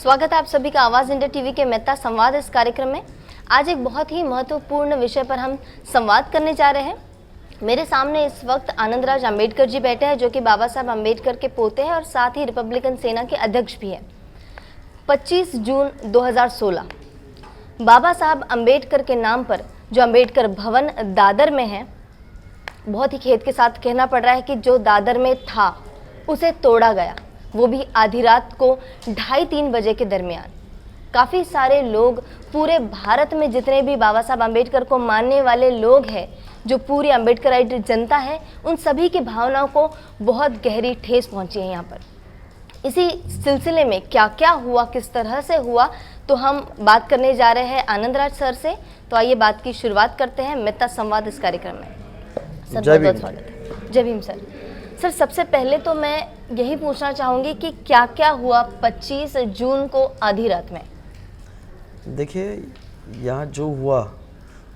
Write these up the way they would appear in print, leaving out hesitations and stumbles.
स्वागत है आप सभी का आवाज़ इंडिया टीवी के मेहता संवाद इस कार्यक्रम में। आज एक बहुत ही महत्वपूर्ण विषय पर हम संवाद करने जा रहे हैं। मेरे सामने इस वक्त आनंदराज अंबेडकर जी बैठे हैं, जो कि बाबा साहब अंबेडकर के पोते हैं और साथ ही रिपब्लिकन सेना के अध्यक्ष भी हैं। 25 जून 2016 बाबा साहब अंबेडकर के नाम पर जो अंबेडकर भवन दादर में है, बहुत ही खेद के साथ कहना पड़ रहा है कि जो दादर में था उसे तोड़ा गया, वो भी आधी रात को 2:30-3 बजे के दरमियान। काफ़ी सारे लोग, पूरे भारत में जितने भी बाबा साहब अंबेडकर को मानने वाले लोग हैं, जो पूरी अंबेडकराइट जनता है, उन सभी की भावनाओं को बहुत गहरी ठेस पहुंची है यहाँ पर। इसी सिलसिले में क्या क्या हुआ, किस तरह से हुआ, तो हम बात करने जा रहे हैं आनंदराज सर से। तो आइए बात की शुरुआत करते हैं मेहता संवाद इस कार्यक्रम में। सर बहुत बहुत स्वागत है। जय भीम सर। सर सबसे पहले तो मैं यही पूछना चाहूँगी कि क्या क्या हुआ 25 जून को आधी रात में। देखिए, यहाँ जो हुआ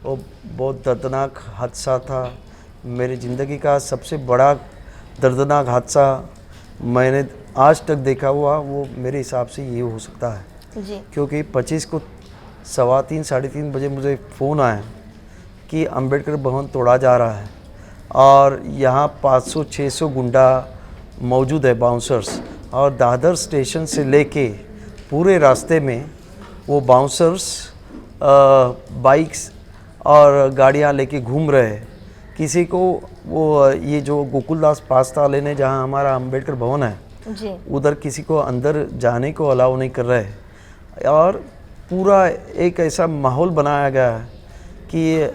वो बहुत दर्दनाक हादसा था। मेरी ज़िंदगी का सबसे बड़ा दर्दनाक हादसा मैंने आज तक देखा हुआ, वो मेरे हिसाब से ये हो सकता है जी। क्योंकि 25 को 3:15 साढ़े 3 बजे मुझे फ़ोन आया कि अंबेडकर भवन तोड़ा जा रहा है और यहाँ 500-600 गुंडा मौजूद है, बाउंसर्स, और दादर स्टेशन से लेके पूरे रास्ते में वो बाउंसर्स बाइक्स और गाड़ियाँ लेके घूम रहे हैं। किसी को वो ये जो गोकुलदास पास्ता लेने जहाँ हमारा अंबेडकर भवन है जी। उधर किसी को अंदर जाने को अलाउ नहीं कर रहे हैं और पूरा एक ऐसा माहौल बनाया गया है कि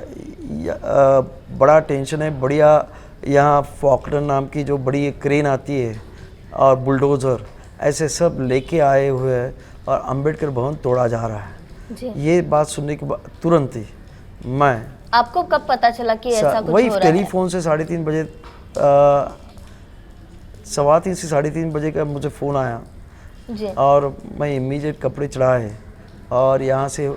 बड़ा टेंशन है। बढ़िया यहाँ फॉकलर नाम की जो बड़ी क्रेन आती है और बुलडोज़र ऐसे सब लेके आए हुए हैं और अंबेडकर भवन तोड़ा जा रहा है जी। ये बात सुनने के बाद तुरंत ही मैं, आपको कब पता चला कि ऐसा कुछ वही हो रहा है? टेलीफोन से 3:30 बजे 3:15 से 3:30 बजे का मुझे फ़ोन आया जी। और मैं इमीडिएट कपड़े चढ़ाए और यहाँ से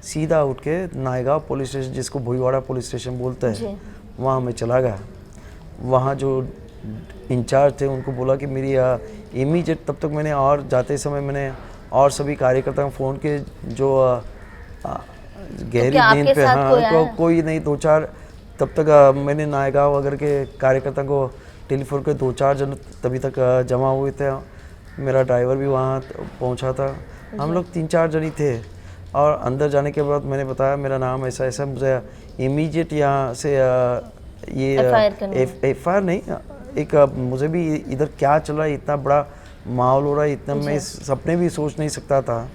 सीधा उठ के नायगांव पुलिस स्टेशन, जिसको भोईवाड़ा पुलिस स्टेशन बोलते हैं, वहाँ मैं चला गया। वहाँ जो इंचार्ज थे उनको बोला कि मेरी इमीडिएट, तब तक मैंने और जाते समय मैंने और सभी कार्यकर्ताओं को फ़ोन किए जो गहरी नींद पे, हाँ कोई नहीं, 2-4 तब तक मैंने नायगांव वगैरह के कार्यकर्ता को टेलीफोन के 2-4 जन तभी तक जमा हुए थे। मेरा ड्राइवर भी वहाँ पहुँचा था। हम लोग 3-4 जन ही थे और अंदर जाने के बाद मैंने बताया मेरा नाम ऐसा ऐसा, मुझे इमीडिएट यहाँ से ये FIR नहीं, एक मुझे भी इधर क्या चल रहा है, इतना बड़ा माहौल हो रहा है, इतना मैं सपने भी सोच नहीं सकता था।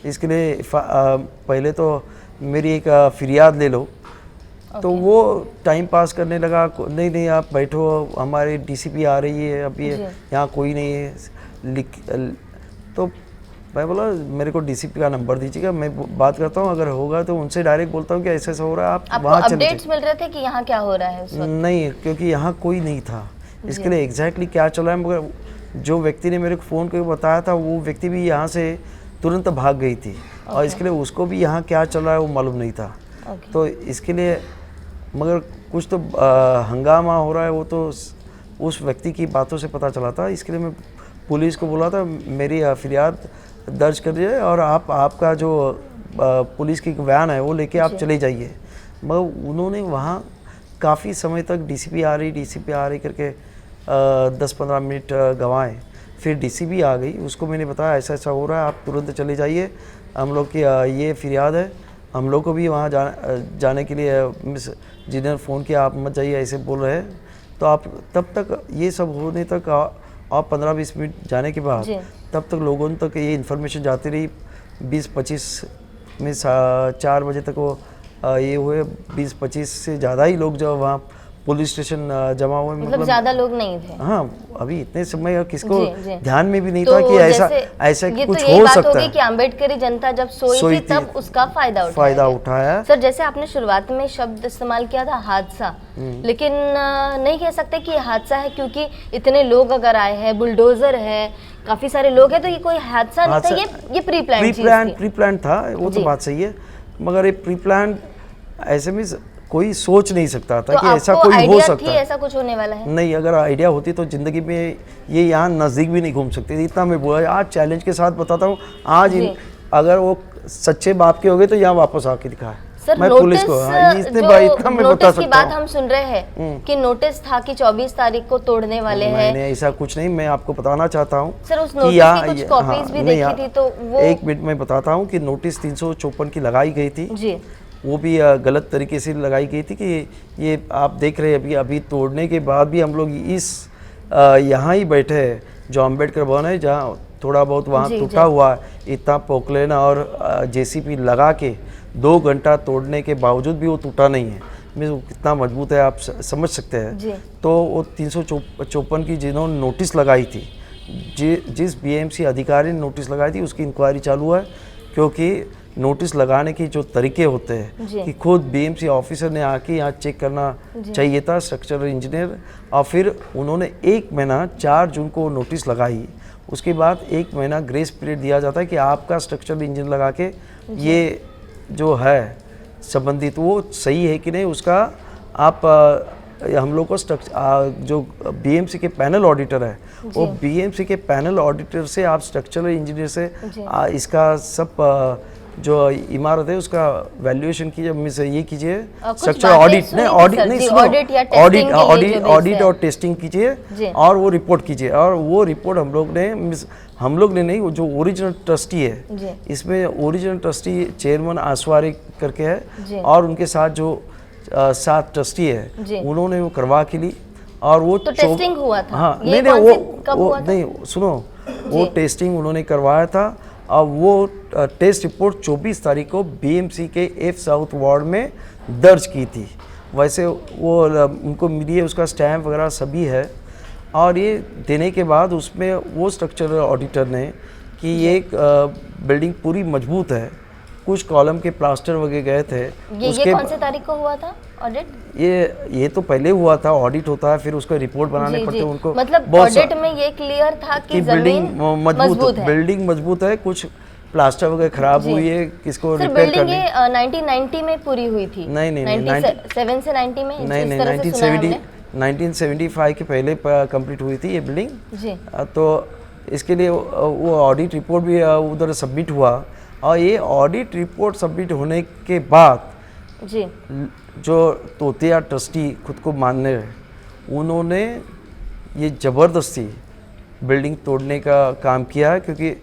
इसके लिए पहले तो मेरी एक फिरियाद ले लो। तो वो टाइम पास करने लगा, नहीं आप बैठो, हमारी DCP आ रही है, अब ये यहाँ कोई नहीं है। तो मैं बोला मेरे को DCP का नंबर दीजिएगा, मैं बात करता हूँ, अगर होगा तो उनसे डायरेक्ट बोलता हूँ कि ऐसा ऐसा हो रहा है, आप वहाँ चले। अपडेट्स मिल रहे थे कि यहाँ क्या हो रहा है उस वक्त? नहीं, क्योंकि यहाँ कोई नहीं था। इसके लिए एग्जैक्टली क्या चल रहा है, मगर जो व्यक्ति ने मेरे को फ़ोन करके बताया था वो व्यक्ति भी यहाँ से तुरंत भाग गई थी और इसके लिए उसको भी यहाँ क्या चल रहा है वो मालूम नहीं था। तो इसके लिए मगर कुछ तो हंगामा हो रहा है, वो तो उस व्यक्ति की बातों से पता चला था। इसके लिए मैं पुलिस को बोला था मेरी फिरियाद दर्ज करिए और आपका जो पुलिस की वैन है वो लेके आप चले जाइए। मगर उन्होंने वहाँ काफ़ी समय तक DCP आ रही करके 10-15 मिनट गंवाए। फिर DCP आ गई, उसको मैंने बताया ऐसा ऐसा हो रहा है, आप तुरंत चले जाइए, हम लोग की ये फिरियाद है, हम लोग को भी वहाँ जाने के लिए मिस जिन्होंने फ़ोन किया आप मत जाइए ऐसे बोल रहे हैं। तो आप तब तक ये सब होने तक और 15-20 मिनट जाने के बाद तब तक लोगों तक ये इन्फॉर्मेशन जाती रही। 20-25 में 4 बजे तक वो ये हुए, 20-25 से ज़्यादा ही लोग जब वहाँ पुलिस स्टेशन जमा हुए, मतलब ज़्यादा लोग नहीं थे। हाँ, अभी इतने समय किसको ध्यान में भी नहीं था कि ऐसा कुछ हो सकता है। कि अंबेडकरी जनता जब सोई थी तब उसका फायदा उठाया। सर जैसे आपने शुरुआत में शब्द इस्तेमाल किया था हादसा, लेकिन नहीं कह सकते कि हादसा है, क्योंकि इतने लोग अगर आए हैं, बुलडोजर है, काफी सारे लोग हैं, तो ये कोई हादसा नहीं था, ये प्री प्लान था। वो तो बात सही है, मगर ये प्री प्लान ऐसे में कोई सोच नहीं सकता था तो कि ऐसा आपको कोई हो आइडिया सकता थी है। ऐसा कुछ होने वाला है? नहीं, अगर आइडिया होती तो ज़िंदगी में ये यहाँ नज़दीक भी नहीं घूम सकती थी। इतना मैं बोला, आज चैलेंज के साथ बताता हूँ, आज जी। अगर वो सच्चे बाप के हो गए तो यहाँ वापस आके दिखाए सर मैं पुलिस को। हाँ, इतने बार इतना मैं बता नोटिस की सकता बात हूँ। हम सुन रहे हैं कि नोटिस था कि 24 तारीख को तोड़ने वाले हैं। नहीं, ऐसा कुछ नहीं। मैं आपको बताना चाहता हूँ सर उस कि नोटिस यहाँ की कुछ कॉपीज भी नहीं, देखी थी तो वो एक मिनट में बताता हूँ कि नोटिस 354 की लगाई गई थी जी वो भी गलत तरीके से लगाई गई थी कि ये आप देख रहे हैं अभी तोड़ने के बाद भी हम लोग इस यहाँ ही बैठे हैं जो अम्बेडकर भवन है, जहाँ थोड़ा बहुत वहाँ टूटा हुआ है, इतना पोकलेन और जेसीबी लगा के 2 घंटा तोड़ने के बावजूद भी वो टूटा नहीं है। मैं वो कितना मजबूत है आप समझ सकते हैं। तो वो 354 की जिन्होंने नोटिस लगाई थी, जिस बीएमसी अधिकारी ने नोटिस लगाई थी उसकी इंक्वायरी चालू है, क्योंकि नोटिस लगाने की जो तरीके होते हैं कि खुद बीएमसी ऑफिसर ने आके यहाँ चेक करना चाहिए था, स्ट्रक्चरल इंजीनियर, और फिर उन्होंने 1 महीना 4 जून को नोटिस लगाई। उसके बाद 1 महीना ग्रेस पीरियड दिया जाता है कि आपका स्ट्रक्चरल इंजीनियर लगा के ये जो है संबंधित वो सही है कि नहीं, उसका आप हम लोग को जो बीएमसी के पैनल ऑडिटर है वो बीएमसी के पैनल ऑडिटर से आप स्ट्रक्चरल इंजीनियर से इसका सब जो इमारत है उसका वैल्यूएशन कीजिए, मिस ये कीजिए, स्ट्रक्चर ऑडिट नहीं ऑडिट और टेस्टिंग कीजिए और वो रिपोर्ट कीजिए। और वो रिपोर्ट हम लोग ने नहीं, वो जो ओरिजिनल ट्रस्टी है, इसमें ओरिजिनल ट्रस्टी चेयरमैन आसवारी करके है और उनके साथ जो 7 ट्रस्टी है उन्होंने वो करवा के ली। और वो तो टेस्टिंग हुआ था? हाँ, नहीं वो नहीं, सुनो, वो टेस्टिंग उन्होंने करवाया था और वो टेस्ट रिपोर्ट 24 तारीख को बीएमसी के एफ साउथ वार्ड में दर्ज की थी। वैसे वो उनको मिली है, उसका स्टैम्प वगैरह सभी है। और ये देने के बाद उसमें वो स्ट्रक्चरल ऑडिटर ने कि ये बिल्डिंग पूरी मजबूत है, कुछ कॉलम के प्लास्टर वगैरह गए थे। ये कौन से तारीख को हुआ था ऑडिट? ये तो पहले हुआ था, ऑडिट होता है फिर उसको रिपोर्ट बनाने पड़ते हैं उनको। मतलब ऑडिट में ये क्लियर था कि बिल्डिंग मजबूत है, बिल्डिंग मजबूत है, कुछ प्लास्टर वगैरह खराब हुई है, किसको रिपेयर करनी। ये 1990 में पूरी हुई थी? नहीं 97 से 90 में? नहीं 1975 के पहले कंप्लीट हुई थी ये बिल्डिंग जी। तो इसके लिए वो ऑडिट रिपोर्ट भी उधर सबमिट हुआ और ये ऑडिट रिपोर्ट सबमिट होने के बाद जी जो तोतिया ट्रस्टी खुद को मानने रहे उन्होंने ये ज़बरदस्ती बिल्डिंग तोड़ने का काम किया है, क्योंकि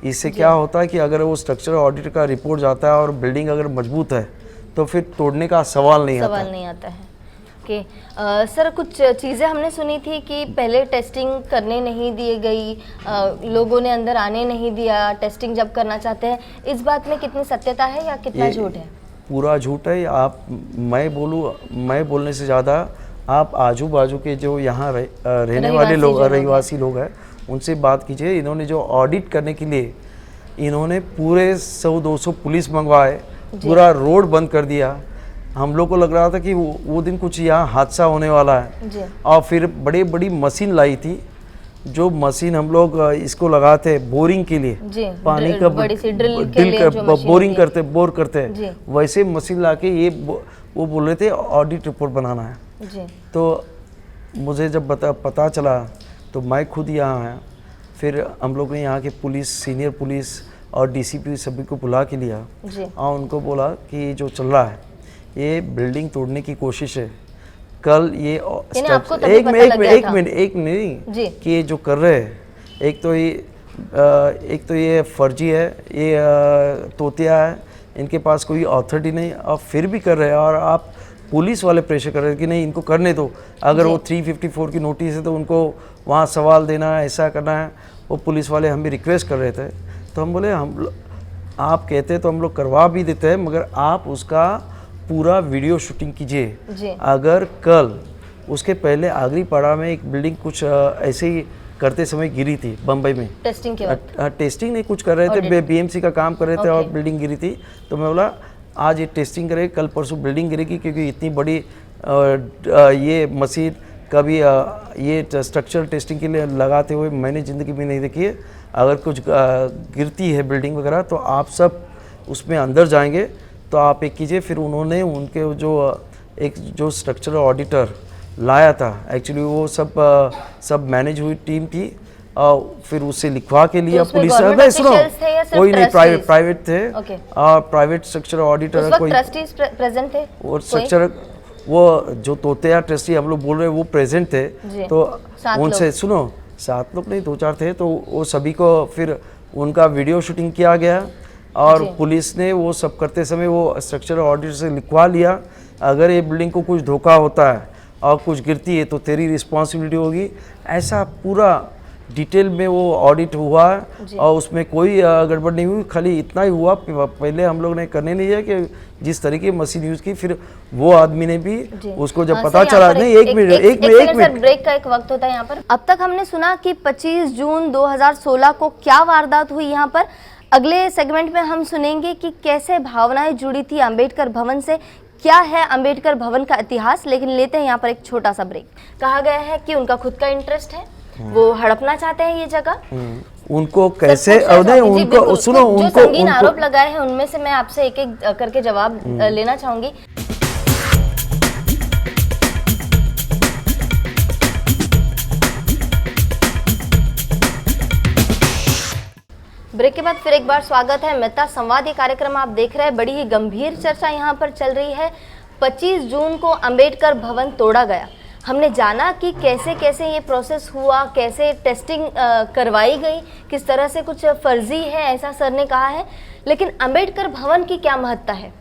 इससे क्या होता है कि अगर वो स्ट्रक्चरल ऑडिट का रिपोर्ट जाता है और बिल्डिंग अगर मजबूत है तो फिर तोड़ने का सवाल नहीं आता है। ओके सर, कुछ चीज़ें हमने सुनी थी कि पहले टेस्टिंग करने नहीं दी गई, लोगों ने अंदर आने नहीं दिया, टेस्टिंग जब करना चाहते हैं, इस बात में कितनी सत्यता है या कितना झूठ है? पूरा झूठ है। आप मैं बोलने से ज़्यादा आप आजू बाजू के जो यहाँ रहने वाले लोग, रहिवासी लोग हैं, उनसे बात कीजिए। इन्होंने जो ऑडिट करने के लिए इन्होंने पूरे 100-200 पुलिस मंगवाए, पूरा रोड बंद कर दिया। हम लोग को लग रहा था कि वो दिन कुछ यहाँ हादसा होने वाला है। और फिर बड़ी मशीन लाई थी, जो मशीन हम लोग इसको लगाते हैं बोरिंग के लिए, पानी का बोर करते हैं, वैसे मशीन लाके ये वो बोल रहे थे ऑडिट रिपोर्ट बनाना है। तो मुझे जब पता चला तो मैं खुद यहाँ आया। फिर हम लोग ने यहाँ के पुलिस, सीनियर पुलिस और डीसीपी सभी को बुला के लिया और उनको बोला कि जो चल रहा है ये बिल्डिंग तोड़ने की कोशिश है। कल ये एक मिनट नहीं कि ये जो कर रहे हैं, एक तो ये फर्जी है, ये तोतिया है, इनके पास कोई अथॉरिटी नहीं और फिर भी कर रहे हैं। और आप पुलिस वाले प्रेशर कर रहे हैं कि नहीं इनको करने दो, अगर वो 354 की नोटिस है तो उनको वहाँ सवाल देना है, ऐसा करना है। वो पुलिस वाले हमें रिक्वेस्ट कर रहे थे तो हम बोले आप कहते हैं तो हम लोग करवा भी देते हैं, मगर आप उसका पूरा वीडियो शूटिंग कीजिए। अगर कल उसके पहले आगरी पाड़ा में एक बिल्डिंग कुछ ऐसे ही करते समय गिरी थी बम्बई में, टेस्टिंग के वक्त, टेस्टिंग नहीं कुछ कर रहे थे, बीएमसी का काम कर रहे थे और बिल्डिंग गिरी थी। तो मैं बोला आज ये टेस्टिंग करें, कल परसों बिल्डिंग गिरेगी, क्योंकि इतनी बड़ी ये मशीन कभी ये स्ट्रक्चरल टेस्टिंग के लिए लगाते हुए मैंने ज़िंदगी में नहीं देखी है। अगर कुछ गिरती है बिल्डिंग वगैरह तो आप सब उसमें अंदर जाएंगे। तो आप एक कीजिए। फिर उन्होंने उनके जो एक जो स्ट्रक्चरल ऑडिटर लाया था, एक्चुअली वो सब मैनेज हुई टीम थी, फिर उससे लिखवा के लिया उसमें पुलिस। government नहीं सुनो, officials थे या सिर्फ कोई नहीं, trustees? प्राइवेट थे, Okay. प्राइवेट स्ट्रक्चरल ऑडिटर उस वक्त कोई ट्रस्टीज प्रेजेंट थे? और स्ट्रक्चर वो जो तोतेया ट्रस्टी हम लोग बोल रहे हैं वो प्रेजेंट थे। जी। तो 7 उनसे लोग। सुनो, 7 लोग नहीं 2-4 थे, तो वो सभी को फिर उनका वीडियो शूटिंग किया गया और जी। पुलिस ने वो सब करते समय वो स्ट्रक्चरल ऑडिटर से लिखवा लिया, अगर ये बिल्डिंग को कुछ धोखा होता है और कुछ गिरती है तो तेरी रिस्पॉन्सिबिलिटी होगी। ऐसा पूरा डिटेल में वो ऑडिट हुआ और उसमें कोई गड़बड़ नहीं हुई। खाली इतना ही हुआ, पहले हम लोग ने करने नहीं दिया कि जिस तरीके मशीन यूज़ की, फिर वो आदमी ने भी उसको जब पता सर, चला, यहाँ पर नहीं एक मिनट सर, ब्रेक का एक वक्त होता है यहाँ पर। अब तक हमने सुना कि 25 जून 2016 को क्या वारदात हुई यहाँ पर। अगले सेगमेंट में हम सुनेंगे कि कैसे भावनाएं जुड़ी थी अंबेडकर भवन से, क्या है अंबेडकर भवन का इतिहास। लेकिन लेते हैं यहाँ पर एक छोटा सा ब्रेक। कहा गया है कि उनका खुद का इंटरेस्ट है, वो हड़पना चाहते हैं ये जगह। उनको कैसे नहीं, उनको सुनो, जो संगीन आरोप लगाए हैं उनमें से मैं आपसे एक एक करके जवाब लेना चाहूंगी। ब्रेक के बाद फिर एक बार स्वागत है। मेहता संवाद ये कार्यक्रम आप देख रहे हैं। बड़ी ही गंभीर चर्चा यहाँ पर चल रही है। 25 जून को अंबेडकर भवन तोड़ा गया। हमने जाना कि कैसे कैसे ये प्रोसेस हुआ, कैसे टेस्टिंग करवाई गई, किस तरह से कुछ फर्जी है ऐसा सर ने कहा है। लेकिन अंबेडकर भवन की क्या महत्ता है,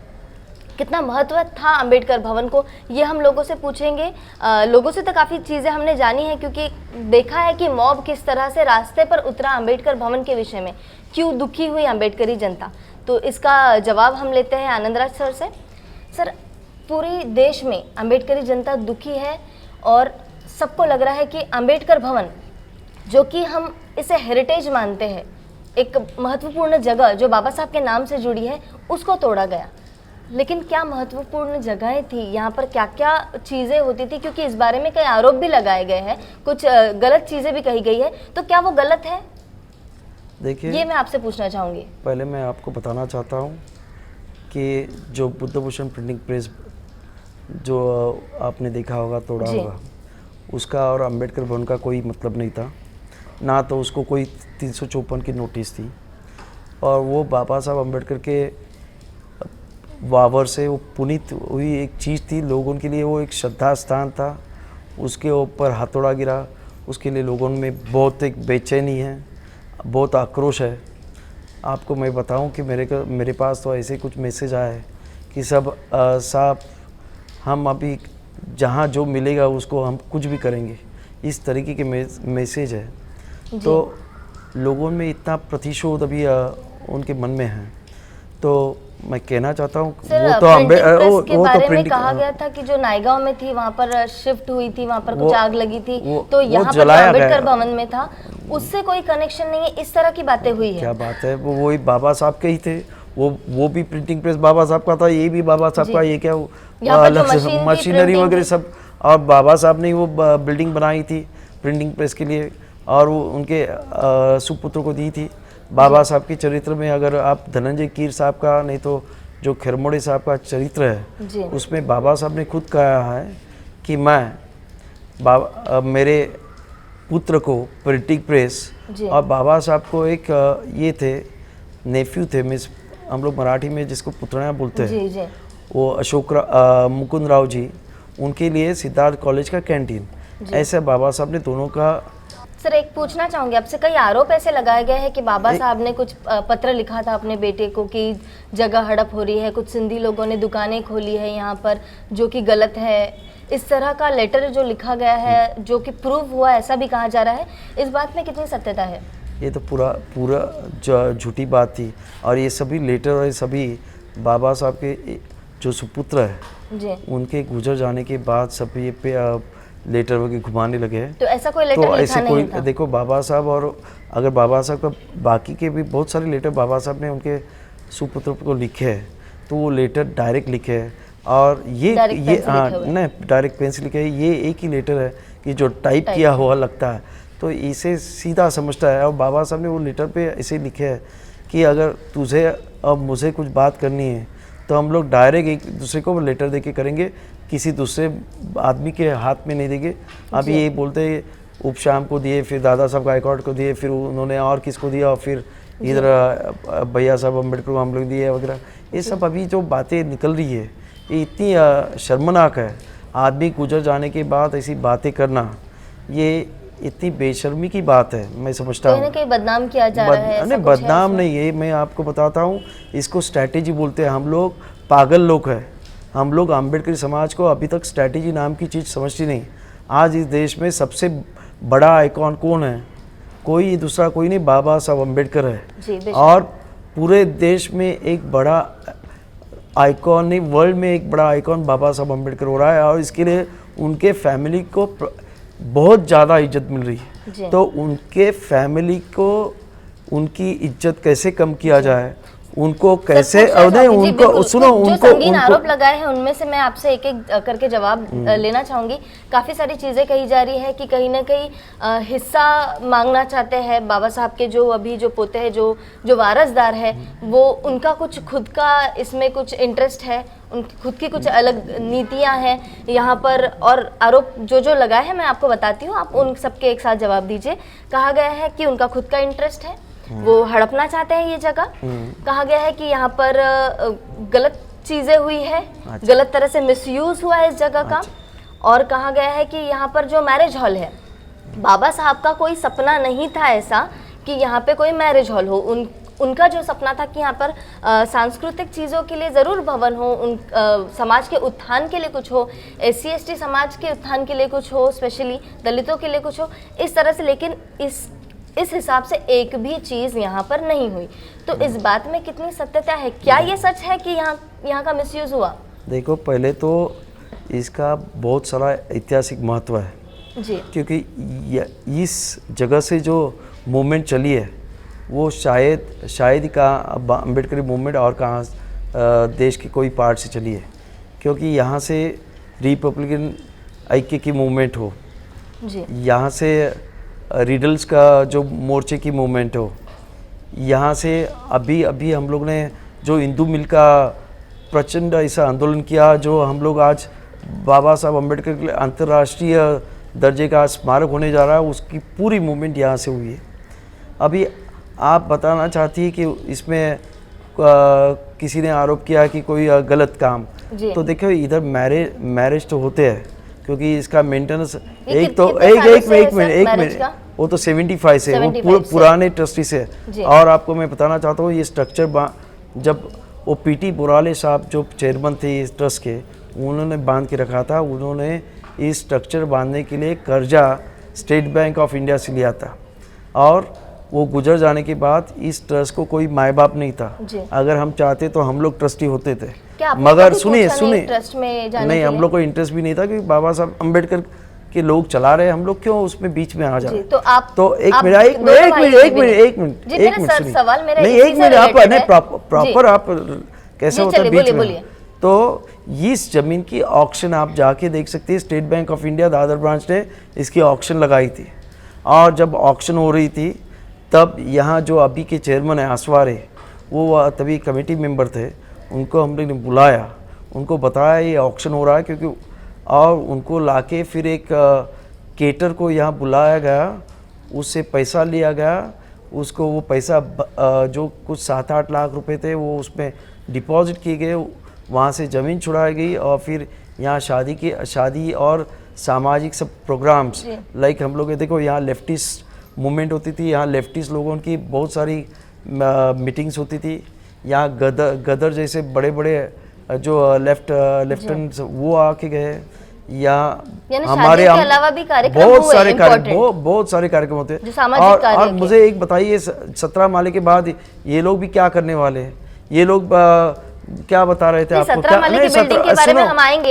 कितना महत्व था अंबेडकर भवन को, ये हम लोगों से पूछेंगे। लोगों से तो काफ़ी चीज़ें हमने जानी है, क्योंकि देखा है कि मॉब किस तरह से रास्ते पर उतरा अंबेडकर भवन के विषय में, क्यों दुखी हुई अंबेडकरी जनता। तो इसका जवाब हम लेते हैं आनंदराज सर से। सर, पूरे देश में अंबेडकरी जनता दुखी है और सबको लग रहा है कि अंबेडकर भवन, जो कि हम इसे हेरिटेज मानते हैं, एक महत्वपूर्ण जगह जो बाबा साहब के नाम से जुड़ी है, उसको तोड़ा गया। लेकिन क्या महत्वपूर्ण जगहें थी यहाँ पर, क्या क्या चीज़ें होती थी, क्योंकि इस बारे में कई आरोप भी लगाए गए हैं, कुछ गलत चीज़ें भी कही गई है, तो क्या वो गलत है? देखिए, ये मैं आपसे पूछना चाहूँगी। पहले मैं आपको बताना चाहता हूँ कि जो बुद्धभूषण प्रिंटिंग प्रेस जो आपने देखा होगा, तोड़ा होगा, उसका और अंबेडकर भवन का कोई मतलब नहीं था। ना तो उसको कोई 354 की नोटिस थी, और वो बाबा साहब अंबेडकर के वावर से वो पुनीत हुई एक चीज़ थी। लोगों के लिए वो एक श्रद्धा स्थान था। उसके ऊपर हथौड़ा गिरा, उसके लिए लोगों में बहुत एक बेचैनी है, बहुत आक्रोश है। आपको मैं बताऊं कि मेरे पास तो ऐसे कुछ मैसेज आए हैं कि सब साहब, हम अभी जहाँ जो मिलेगा उसको हम कुछ भी करेंगे, इस तरीके के मैसेज है। तो लोगों में इतना प्रतिशोध अभी उनके मन में है। तो मैं कहना चाहता हूँ वो तो प्रिंटिंग कहा गया था कि जो नायगांव में थी वहाँ पर शिफ्ट हुई थी, वहाँ पर कुछ आग लगी थी, तो यहाँ पर अंबेडकर भवन में था, उससे कोई कनेक्शन नहीं है, इस तरह की बातें हुई है। क्या बात है, वो वही बाबा साहब के ही थे। वो भी प्रिंटिंग प्रेस बाबा साहब का था, ये भी बाबा साहब का। ये क्या अलग से मशीनरी वगैरह सब, और बाबा साहब ने वो बिल्डिंग बनाई थी प्रिंटिंग प्रेस के लिए, और वो उनके सुपुत्र को दी थी। बाबा साहब के चरित्र में अगर आप धनंजय कीर साहब का, नहीं तो जो खिरमोड़े साहब का चरित्र है, उसमें बाबा साहब ने खुद कहा है कि मैं मेरे पुत्र को प्रिंटिंग प्रेस, और बाबा साहब को एक ये थे नेफ्यू थे, मिस हम लोग मराठी में जिसको पुत्रना बोलते हैं, वो मुकुंद राव जी, उनके लिए सिद्धार्थ कॉलेज का कैंटीन, ऐसे बाबा साहब ने दोनों का। सर, एक पूछना चाहूँगी आपसे, कई आरोप ऐसे लगाए गए हैं कि बाबा साहब ने कुछ पत्र लिखा था अपने बेटे को कि जगह हड़प हो रही है, कुछ सिंधी लोगों ने दुकानें खोली है यहाँ पर, जो कि गलत है। इस तरह का लेटर जो लिखा गया है, जो कि प्रूव हुआ, ऐसा भी कहा जा रहा है, इस बात में कितनी सत्यता है? ये तो पूरा झूठी बात थी, और ये सभी लेटर और ये सभी बाबा साहब के जो सुपुत्र है उनके गुजर जाने के बाद सब ये लेटर वगैरह घुमाने लगे हैं। तो ऐसा कोई लेटर तो ऐसे नहीं था? देखो, बाबा साहब, और अगर बाबा साहब का बाकी के भी बहुत सारे लेटर बाबा साहब ने उनके सुपुत्र को लिखे हैं, तो वो लेटर डायरेक्ट लिखे हैं, और ये हाँ नहीं, डायरेक्ट पेन से लिखे है। ये एक ही लेटर है कि जो टाइप किया हुआ लगता है, तो इसे सीधा समझता है। और बाबा साहब ने वो लेटर पे ऐसे लिखे है कि अगर तुझे और मुझे कुछ बात करनी है तो हम लोग डायरेक्ट एक दूसरे को लेटर देके करेंगे, किसी दूसरे आदमी के हाथ में नहीं देंगे। अभी ये बोलते उपशाम को दिए, फिर दादा साहब गायकवाड़ को दिए, फिर उन्होंने और किसको दिया, और फिर इधर भैया साहब अम्बेडकर को हम लोग दिए वगैरह। ये सब अभी जो बातें निकल रही है ये इतनी शर्मनाक है। आदमी गुजर जाने के बाद ऐसी बातें करना, ये इतनी बेशर्मी की बात है। मैं समझता हूँ कहीं ना कहीं बदनाम किया जा रहा है। नहीं, बदनाम नहीं है, मैं आपको बताता हूँ, इसको स्ट्रैटेजी बोलते हैं। हम लोग पागल लोग हैं, हम लोग अम्बेडकर समाज को अभी तक स्ट्रैटेजी नाम की चीज़ समझती नहीं। आज इस देश में सबसे बड़ा आइकॉन कौन है? कोई दूसरा कोई नहीं, बाबा साहब अम्बेडकर है। और पूरे देश में एक बड़ा आइकॉन नहीं, वर्ल्ड में एक बड़ा आइकॉन बाबा साहब अम्बेडकर हो रहा है, और इसके लिए उनके फैमिली को बहुत ज़्यादा इज्जत मिल रही है। तो उनके फैमिली को उनकी इज्जत कैसे कम किया जाए, उनको कैसे उनको सुनो, उनको संगीन आरोप लगाए हैं उनमें से मैं आपसे एक एक करके जवाब लेना चाहूंगी। काफी सारी चीजें कही जा रही है कि कहीं ना कहीं हिस्सा मांगना चाहते हैं बाबा साहब के जो अभी जो पोते हैं, जो वारसदार है, वो उनका कुछ खुद का इसमें कुछ इंटरेस्ट है, उनकी खुद की कुछ अलग नीतियां हैं यहाँ पर। और आरोप जो लगाए हैं मैं आपको बताती हूँ, आप उन सबके एक साथ जवाब दीजिए। कहा गया है कि उनका खुद का इंटरेस्ट है, वो हड़पना चाहते हैं ये जगह। कहा गया है कि यहाँ पर गलत चीजें हुई है, गलत तरह से मिसयूज हुआ है इस जगह का। और कहा गया है कि यहाँ पर जो मैरिज हॉल है, बाबा साहब का कोई सपना नहीं था ऐसा कि यहाँ पे कोई मैरिज हॉल हो। उनका जो सपना था कि यहाँ पर सांस्कृतिक चीज़ों के लिए ज़रूर भवन हो, समाज के उत्थान के लिए कुछ हो, SC ST समाज के उत्थान के लिए कुछ हो, स्पेशली दलितों के लिए कुछ हो, इस तरह से। लेकिन इस हिसाब से एक भी चीज़ यहाँ पर नहीं हुई। तो इस बात में कितनी सत्यता है? क्या ये सच है कि यहाँ का मिसयूज़ हुआ? देखो, पहले तो इसका बहुत सारा ऐतिहासिक महत्व है जी, क्योंकि इस जगह से जो मूवमेंट चली है वो शायद का अम्बेडकरी मूवमेंट और कहाँ देश के कोई पार्ट से चली है, क्योंकि यहाँ से रिपब्लिकन ऐक्य की मूवमेंट हो जी, यहाँ से रिडल्स का जो मोर्चे की मूवमेंट हो, यहाँ से अभी हम लोग ने जो हिंदू मिल का प्रचंड ऐसा आंदोलन किया, जो हम लोग आज बाबा साहब अम्बेडकर के लिए अंतर्राष्ट्रीय दर्जे का स्मारक होने जा रहा है, उसकी पूरी मूवमेंट यहाँ से हुई है। अभी आप बताना चाहती है कि इसमें किसी ने आरोप किया कि कोई गलत काम, तो देखो इधर मैरिज तो होते हैं, क्योंकि इसका मेंटेनेंस एक मिनट वो तो 75 से, वो पुराने ट्रस्टी से। और आपको मैं बताना चाहता हूँ ये स्ट्रक्चर जब वो पीटी बुराले साहब जो चेयरमैन थे इस ट्रस्ट के, उन्होंने बांध के रखा था। उन्होंने इस स्ट्रक्चर बांधने के लिए कर्जा स्टेट बैंक ऑफ इंडिया से लिया था, और वो गुजर जाने के बाद इस ट्रस्ट को कोई माँ बाप नहीं था। अगर हम चाहते तो हम लोग ट्रस्टी होते थे, मगर सुनिए नहीं, हम लोग को इंटरेस्ट भी नहीं था, क्योंकि बाबा साहब अम्बेडकर के लोग चला रहे, हम लोग क्यों उसमें बीच में आ जाए। तो एक मिनट आप प्रॉपर आप कैसे होता है बीच में। तो इस जमीन की ऑक्शन आप जाके देख सकते हैं, state bank of India Dadar branch ने इसकी ऑक्शन लगाई थी। और जब ऑक्शन हो रही थी तब यहाँ जो अभी के चेयरमैन है आसवारे, वो तभी कमेटी मेंबर थे, उनको हम लोग ने बुलाया, उनको बताया ये ऑक्शन हो रहा है, क्योंकि और उनको लाके फिर एक केटर को यहाँ बुलाया गया, उससे पैसा लिया गया, उसको वो पैसा जो कुछ 7-8 लाख रुपए थे वो उसमें डिपॉजिट किए गए, वहाँ से ज़मीन छुड़ाई गई, और फिर यहाँ शादी और सामाजिक सब प्रोग्राम्स लाइक हम लोग देखो यहाँ लेफ्टिस्ट मूवमेंट होती थी, यहाँ लेफ्टिस्ट लोगों की बहुत सारी मीटिंग्स होती थी। यहाँ गदर जैसे बड़े बड़े जो लेफ्टिनेंट वो आके गए, या हमारे अलावा भी बहुत सारे कार्यक्रम होते हैं। और मुझे एक बताइए, 17 माले के बाद ये लोग भी क्या करने वाले हैं? ये लोग क्या बता रहे थे आपको?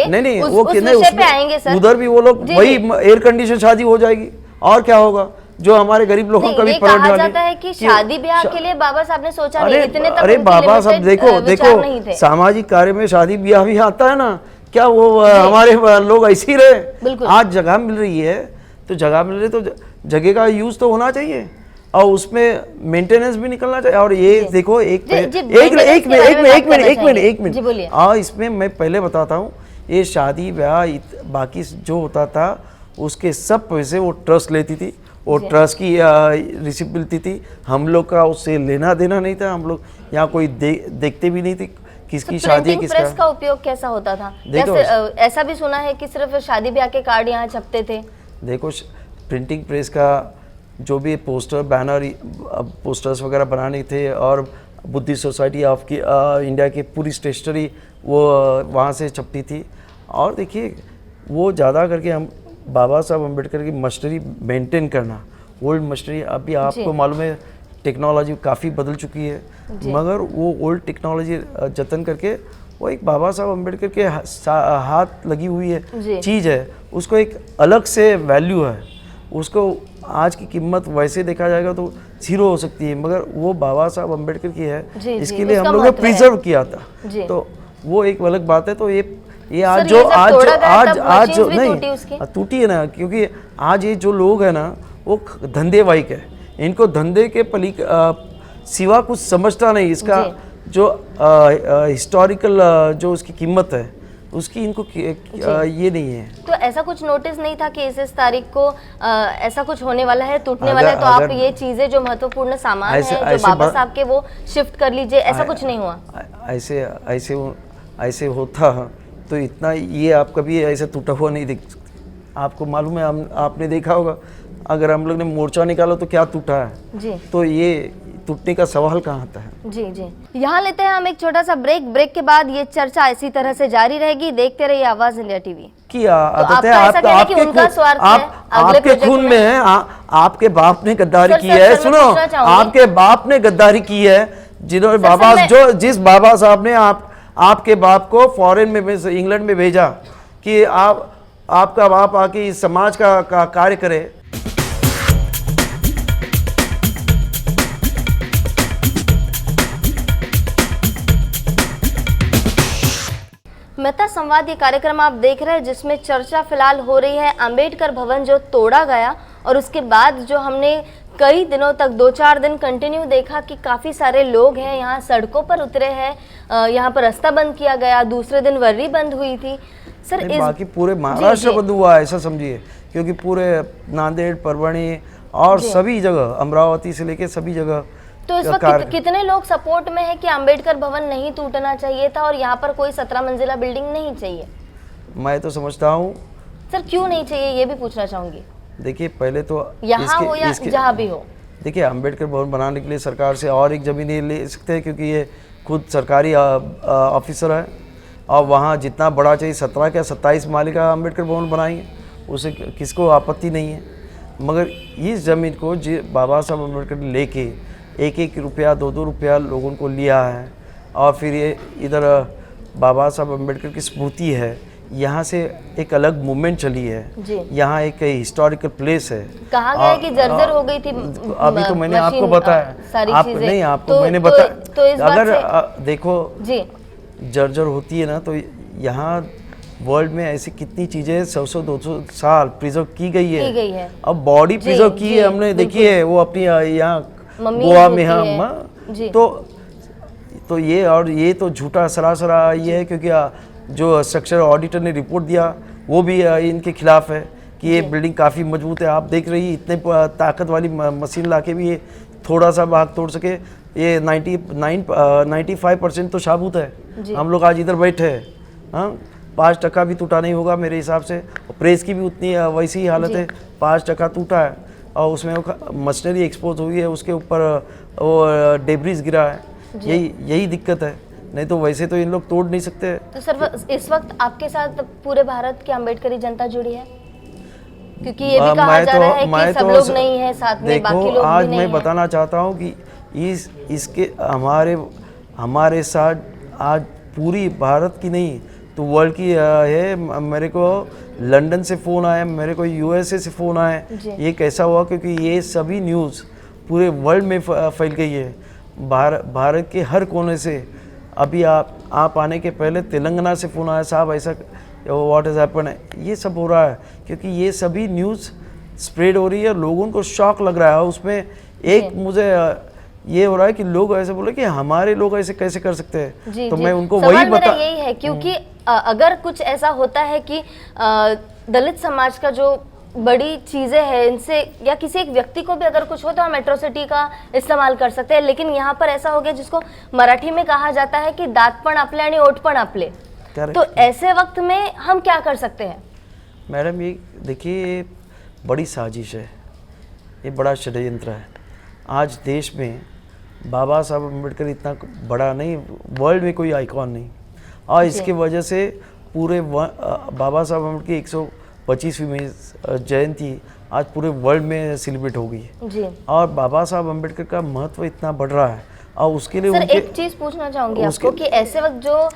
नहीं, वो नहीं, उधर भी वो लोग वही एयर कंडीशन शादी हो जाएगी, और क्या होगा जो हमारे गरीब लोगों का भी कहा जाता है कि शादी ब्याह के लिए बाबा साहब ने सोचा नहीं, इतने तक अरे बाबा साहब देखो सामाजिक कार्य में शादी ब्याह भी आता है ना, क्या वो हमारे लोग ऐसे ही रहे? आज जगह मिल रही है तो जगह मिल रही, तो जगह का यूज तो होना चाहिए, और उसमें मेंटेनेंस भी निकलना चाहिए। और ये देखो एक मिनट, और इसमें मैं पहले बताता हूँ, ये शादी ब्याह बाकी जो होता था उसके सब पैसे वो ट्रस्ट लेती थी और ट्रस्ट की रिसिप्ट मिलती थी। हम लोग का उससे लेना देना नहीं था। हम लोग यहाँ कोई देखते भी नहीं थे किसकी शादी है किसका। प्रेस का उपयोग कैसा होता था? ऐसा भी सुना है कि सिर्फ शादी ब्याह के कार्ड यहाँ छपते थे। देखो प्रिंटिंग प्रेस का जो भी पोस्टर बैनर पोस्टर्स वगैरह बनाने थे और बुद्धिस्ट सोसाइटी ऑफ की इंडिया की पूरी स्टेशनरी वो वहाँ से छपती थी। और देखिए वो ज़्यादा करके हम बाबा साहब अम्बेडकर की मशीनरी मेंटेन करना, ओल्ड मशीनरी, अभी आपको मालूम है टेक्नोलॉजी काफ़ी बदल चुकी है, मगर वो ओल्ड टेक्नोलॉजी जतन करके वो एक बाबा साहब अम्बेडकर के हाथ लगी हुई है चीज़ है, उसको एक अलग से वैल्यू है। उसको आज की कीमत वैसे देखा जाएगा तो जीरो हो सकती है, मगर वो बाबा साहब अम्बेडकर की है, इसके लिए हम लोग ने प्रिजर्व किया था, तो वो एक अलग बात है। तो ये आज जो नहीं टूटी है ना, क्योंकि आज ये जो लोग है ना वो धंधेवाइक है, इनको धंधे के सिवा कुछ समझता नहीं। इसका जो हिस्टोरिकल जो उसकी कीमत है उसकी इनको ये नहीं है। तो ऐसा कुछ नोटिस नहीं था कि इस तारीख को ऐसा कुछ होने वाला है, टूटने वाला है, तो आप ये चीजें जो महत्वपूर्ण सामान है जो बाबा साहब के वो शिफ्ट कर लीजिए, ऐसा कुछ नहीं हुआ? ऐसे होता तो इतना ये आप कभी ऐसे टूटा हुआ नहीं देख सकते। आपको मालूम है, आपने देखा होगा अगर हम लोग ने मोर्चा निकाला तो क्या टूटा है जी। तो ये टूटने का सवाल कहाँ आता है? जी जी। यहाँ लेते हैं हम एक छोटा सा ब्रेक के बाद ये चर्चा इसी तरह से जारी रहेगी। देखते रहिए आवाज इंडिया टीवी की आदत है। आपके खून में है, आपके बाप ने गद्दारी की है। सुनो, आपके बाप ने गद्दारी की है, जिन्होंने बाबा जिस बाबा साहब ने आपके बाप को फॉरेन में इंग्लैंड में भेजा कि आपका बाप आके इस समाज का कार्य करे। मेहता संवाद ये कार्यक्रम आप देख रहे हैं जिसमें चर्चा फिलहाल हो रही है अंबेडकर भवन जो तोड़ा गया, और उसके बाद जो हमने कई दिनों तक 2-4 दिन कंटिन्यू देखा कि काफ़ी सारे लोग हैं यहाँ सड़कों पर उतरे हैं, यहाँ पर रास्ता बंद किया गया, दूसरे दिन वर्री बंद हुई थी। सर बाकी पूरे महाराष्ट्र बंद हुआ है ऐसा समझिए, क्योंकि पूरे नांदेड़, परभणी और सभी जगह, अमरावती से लेके सभी जगह। तो इस वक्त कितने लोग सपोर्ट में है कि अंबेडकर भवन नहीं टूटना चाहिए था और यहाँ पर कोई 17 मंजिला बिल्डिंग नहीं चाहिए? मैं तो समझता हूँ। सर क्यों नहीं चाहिए ये भी पूछना चाहूंगी। देखिए पहले तो यहाँ हो या जहाँ भी हो, देखिए अंबेडकर भवन बनाने के लिए सरकार से और एक ज़मीन ले सकते हैं, क्योंकि ये खुद सरकारी ऑफिसर है और वहाँ जितना बड़ा चाहिए 17 क्या 27 माले का अंबेडकर भवन बनाएंगे, उसे किसको आपत्ति नहीं है। मगर इस ज़मीन को बाबा साहब अम्बेडकर ने लेके 1-1 रुपया 2-2 रुपया लोगों को लिया है, और फिर ये इधर बाबा साहब अम्बेडकर की स्मृति है, यहाँ से एक अलग मूवमेंट चली है। यहाँ एक हिस्टोरिकल प्लेस है। कहा गया है कि जर्जर हो गई थी अभी तो मैंने आपको बताया, मैंने आपको मैंने बताया। तो अगर देखो जी जर्जर होती है ना, तो यहाँ वर्ल्ड में ऐसी कितनी चीजें 100-200 साल प्रिजर्व की गई है। अब बॉडी प्रिजर्व की है हमने, देखी है वो अपनी यहाँ गोवा में हम तो ये, और ये तो झूठा सरासरा ये है, क्योंकि जो स्ट्रक्चर ऑडिटर ने रिपोर्ट दिया वो भी इनके खिलाफ है कि ये बिल्डिंग काफ़ी मजबूत है। आप देख रही इतने ताकत वाली मशीन लाके भी ये थोड़ा सा भाग तोड़ सके। ये 95% तो साबुत है। हम लोग आज इधर बैठे हैं, हाँ 5% भी टूटा नहीं होगा मेरे हिसाब से। प्रेस की भी उतनी वैसी ही हालत है, 5% टूटा है और उसमें मशीनरी एक्सपोज हुई है, उसके ऊपर वो डेब्रिस गिरा है। यही दिक्कत है, नहीं तो वैसे तो इन लोग तोड़ नहीं सकते। तो सर इस वक्त आपके साथ पूरे भारत की अम्बेडकरी जनता जुड़ी है, क्योंकि ये भी कहा जा रहा है कि सब लोग नहीं है साथ में, बाकी लोग आज भी नहीं मैं बताना चाहता हूँ कि इसके हमारे साथ आज पूरी भारत की नहीं तो वर्ल्ड की है। मेरे को लंदन से फ़ोन आया, मेरे को यूएसए से फ़ोन आया। ये कैसा हुआ? क्योंकि ये सभी न्यूज़ पूरे वर्ल्ड में फैल गई है, भारत के हर कोने से। अभी आप आने के पहले तेलंगाना से फ़ोन आया, साहब ऐसा व्हाट इज़ हैपन है। ये सब हो रहा है क्योंकि ये सभी न्यूज़ स्प्रेड हो रही है, लोगों को शॉक लग रहा है। उसमें एक मुझे ये हो रहा है कि लोग ऐसे बोले कि हमारे लोग ऐसे कैसे कर सकते हैं, जी, तो जी। मैं उनको सवाल वही मेरा यही है, क्योंकि अगर कुछ ऐसा होता है कि दलित समाज का जो बड़ी चीजें हैं इनसे, या किसी एक व्यक्ति को भी अगर कुछ हो तो हम एट्रोसिटी का इस्तेमाल कर सकते हैं, लेकिन यहाँ पर ऐसा हो गया जिसको मराठी में कहा जाता है कि दात पण आपले आणि ओठ पण आपले। तो ऐसे वक्त में हम क्या कर सकते हैं? मैडम ये देखिए, बड़ी साजिश है, ये बड़ा षड्यंत्र है। आज देश में बाबा साहब अम्बेडकर इतना बड़ा नहीं, वर्ल्ड में कोई आइकॉन नहीं, और इसकी वजह से पूरे बाबा साहब अम्बेडकर की 125वीं जयंती आज पूरे वर्ल्ड में सेलिब्रेट हो गई है जी। और बाबा साहब अम्बेडकर का महत्व इतना बढ़ रहा है, और उसके लिए सर एक चीज पूछना चाहूंगी आपको कि ऐसे वक्त जो